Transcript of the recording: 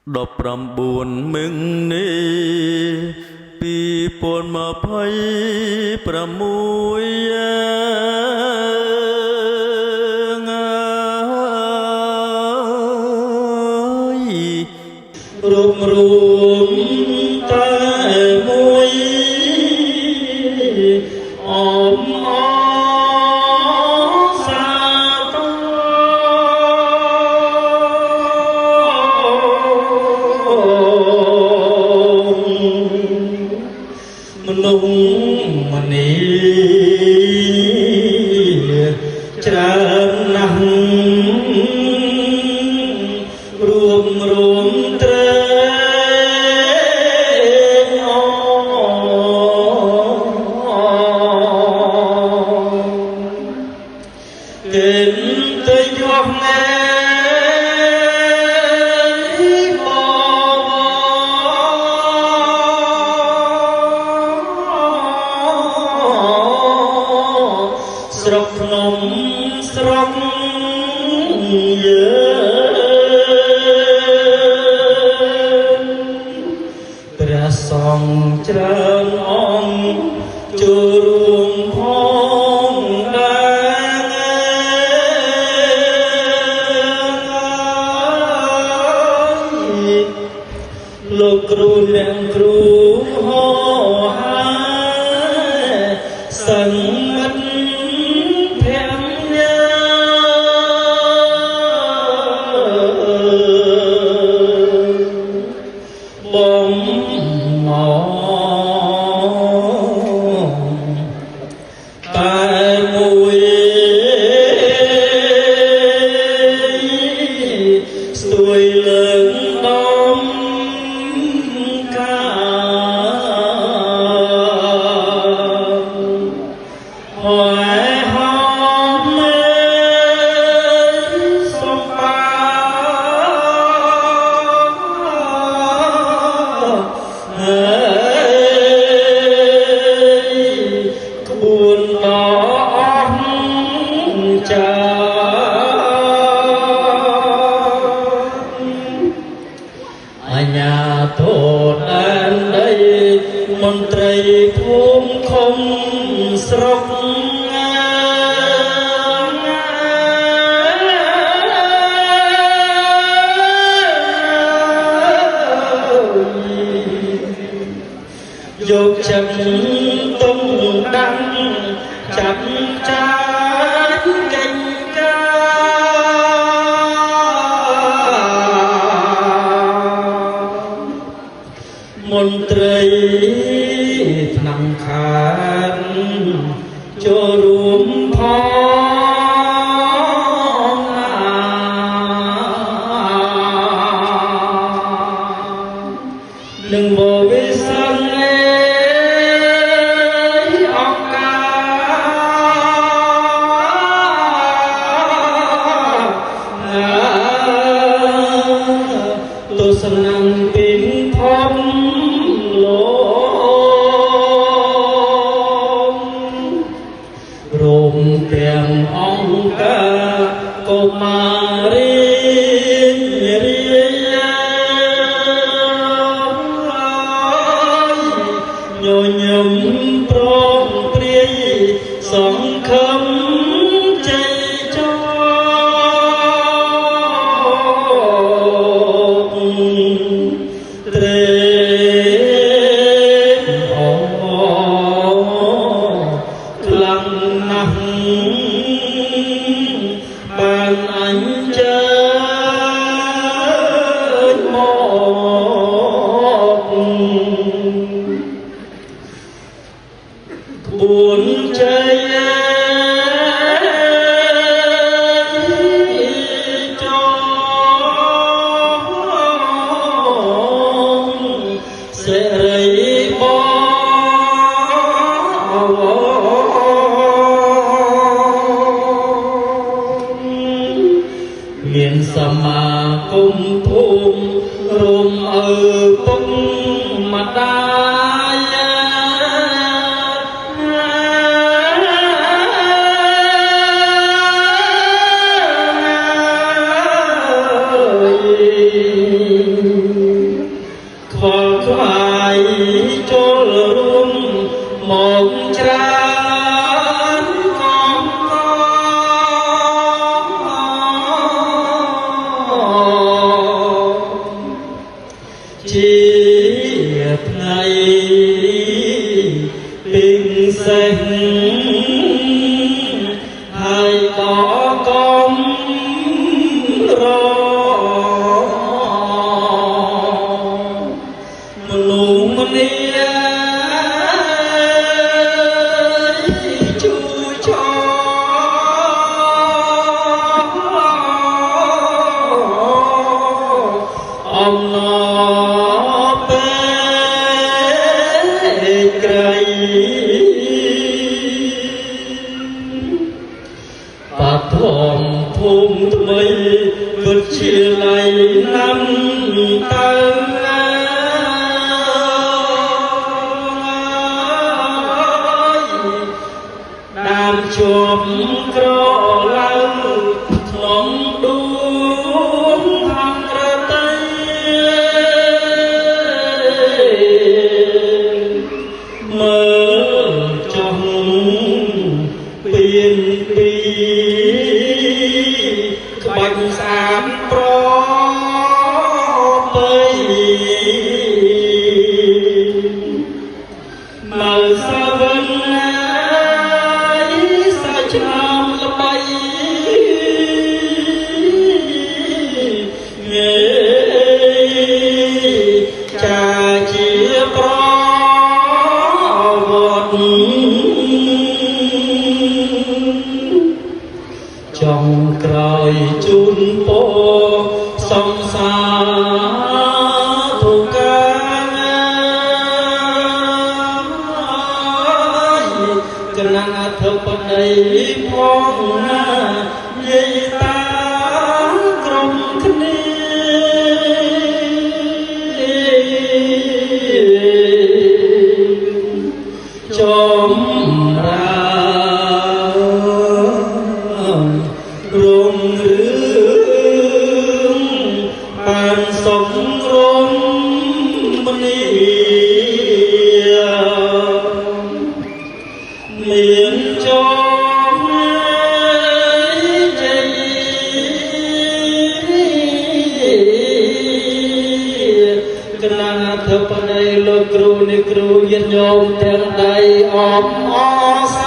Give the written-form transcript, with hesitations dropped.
19มึงនេះ2026រួមតែមួយអមអសាទរមនុស្សម្នីច្រើនណាស់រួមត្រេកអរគេទៅយកថ្ងៃស្រុកភ្នំស្រុកយើងព្រះសង្ឃច្រើនអង្គចូលរួមផងដែរលោកគ្រូអ្នកគ្រូហោហាសង្មតបំមកតែមួយស្ទួយលើកដំការហើយហមមេសំបាក្បួនដ៏អស្ចារ្យអញ្ញាធម៌ដែនដីមន្ត្រីភូមិឃុំស្រុកយកចិត្តទុំដាំចាត់ចាយកិច្ចការមន្ត្រីថ្នាំខានចូលរួមផងនឹងបវិសិទ្ធទស្សនៈពីធម្មលោករួមទាំងអង្គការកុមារីរាយញញឹមប្រងព្រាយសង្ឃឹមជ័យជោគត្រេកអរខ្លាំងណាស់បានអញ្ជើញមកក្បួនជ័យសេរីមានសមាគមភូមិរួមឪពុកម្ដាយ ជាថ្ងៃពេញសេះហើយក៏កុំរមនុស្សម្នាជួយចោអំណរពេលក្រៃបាត់ធំភូមិថ្មីពិតជាឡៃណាំទៅដើមជាប់ក្រឡើងក្នុងដួងហង្រតីមើលចង់ពៀនពីក្បាច់ស្អាតប្រពៃមើលសាវិនឆ្នាំល្បីចាជាប្រវត្តិចុងក្រោយជូនពរសង្សារទុកាកណានអធិបតីផងណាយាយតាក្រុមគ្នាចំរារងរឿងបានសុខរំមនីមានចងជ័យកណាធិបតីលោកគ្រូអ្នកគ្រូញាតិញោមទាំងដៃអបអរសា